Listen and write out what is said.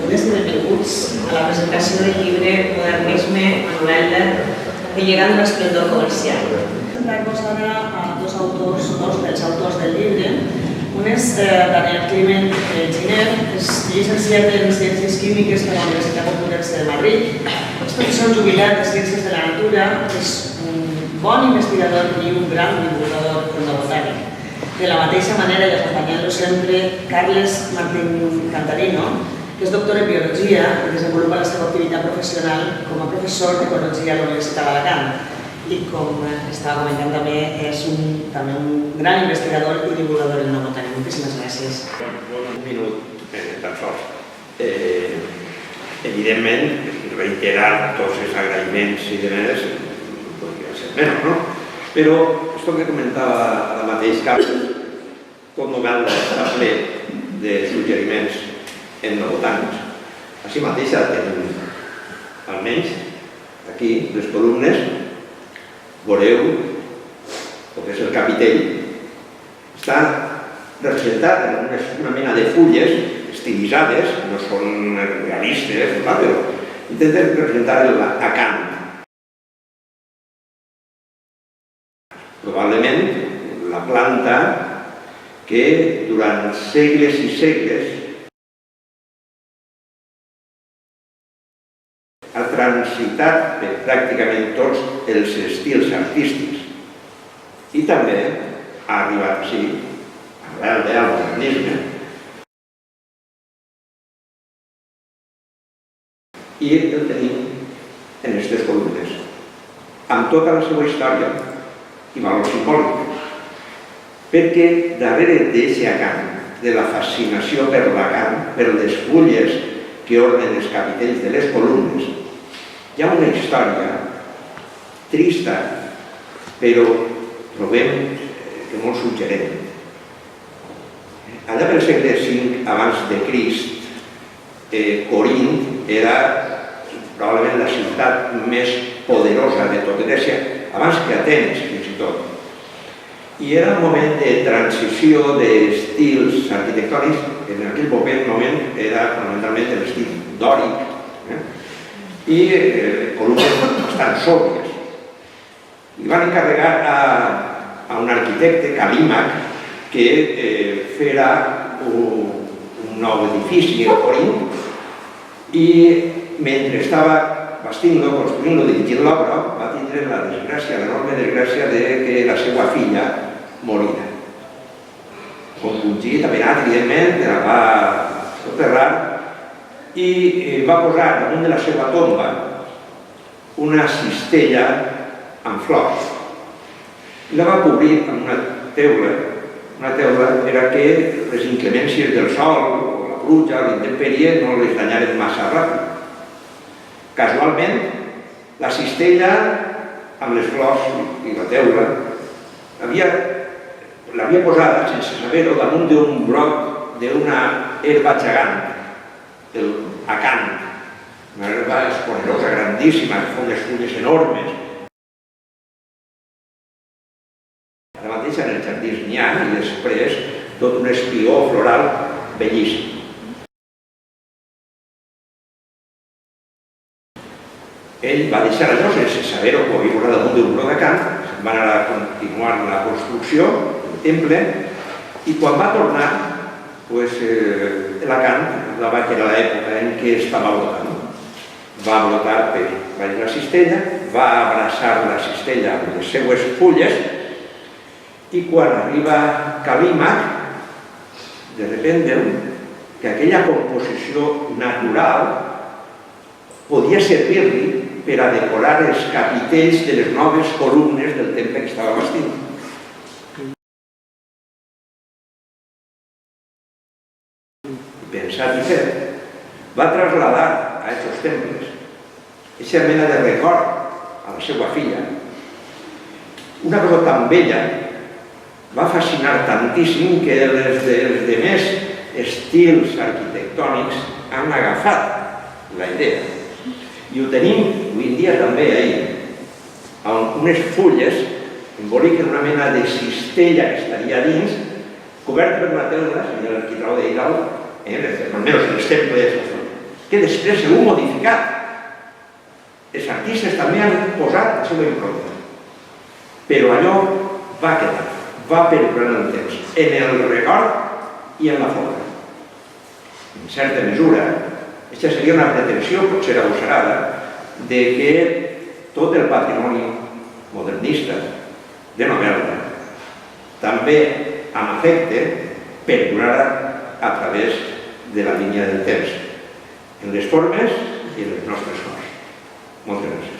benvingudes i benvinguts a la presentació del llibre Modernisme Manuel Elder, llegant a l'esplendor comercial. Presentar-vos ara a dos dels autors del llibre. Un és Daniel Climent Giner, és llicenciat en Ciències Químiques per la Universitat Complutense de Madrid, és professor jubilat de Ciències de la Natura, és un bon investigador i un gran divulgador etnobotànic. De la mateixa manera, i acompanyant-lo sempre, Carles Martín Cantarino, que és doctor en Biologia i desenvolupa la seva activitat professional com a professor d'Ecologia a la Universitat d'Alacant. I, com estava comentant també, és també un gran investigador i divulgador etnobotànic. Moltíssimes gràcies. Un minut, tan sols. Evidentment, reiterar tots els agraïments i demés podria ser menys, no? Però això que comentava ara mateix Carles, tot novel·la està ple de suggeriments etnobotànics. Així mateix tenim, almenys, aquí, les columnes, veureu el que és el capitell. Està representat en una mena de fulles estilitzades, no són realistes, però intenten representar l'acant. Probablement la planta que durant segles i segles ha transitat per pràcticament tots els estils artístics i també ha arribat així, arrel del modernisme, i el tenim en aquestes columnes, amb tota la seva història i valor simbòlic, perquè darrere d'aquest acant, de la fascinació per l'acant, per les fulles que ornen els capitells de les columnes, hi ha una història trista, però trobem que molt suggerent. Allà pel segle V abans de Crist, Corint era probablement la ciutat més poderosa de tota Grècia, abans que Atenes, fins i tot. I era un moment de transició d'estils arquitectònics, que en aquell moment era fonamentalment l'estil dòric, i columnes bastant sòbries. Li van encarregar a un arquitecte, Calímac, que fera un nou edifici a Corint, i mentre estava bastint-lo, construint-lo, dirigint l'obra, va tindre la desgràcia, l'enorme desgràcia que la seva filla morira. Compungit, apenat, evidentment, la va soterrar i va posar damunt de la seva tomba una cistella amb flors. I la va cobrir amb una teula. Una teula era que les inclemències del sol, la pluja, l'intempèrie no les danyaren massa ràpid. Casualment, la cistella amb les flors i la teula l'havia posada, sense saber-ho, damunt d'un brot d'una herba gegant, el acant, una herba esponjosa, grandíssima, que fa unes fulles enormes. Ara mateix en els jardins n'hi ha, i després tot un espió floral bellíssim. Ell va deixar allò sense saber-ho, ho havia posat damunt d'un brot d'acant, van anar a continuar la construcció del temple, i quan va tornar, l'acant, que era l'època en què estava brotant, va brotar per baix la cistella, va abraçar la cistella amb les seues fulles, i quan arriba Calímac, de sobte veu que aquella composició natural podia servir-li per a decorar els capitells de les noves columnes del temple que estava bastint. Pensat i fet, va traslladar a aquests temples aquesta mena de record a la seva filla. Una cosa tan bella va fascinar tantíssim que els demés estils arquitectònics han agafat la idea. I ho tenim avui en dia també ahí, amb unes fulles emboliquen una mena de cistella que estaria dins, coberta per una teula, seria l'arquitrau d'Eidal, almenys en els temples que després s'ho modificat. Els artistes també han posat la seva impronta. Però allò va quedar, va perdurar en el temps, en el record i en la forma. En certa mesura, aquesta seria una pretensió, potser agosarada, de que tot el patrimoni modernista de Novelda també, amb efecte, perdurarà a través de la línia del temps, en les formes i en les nostres coses. Moltes gràcies.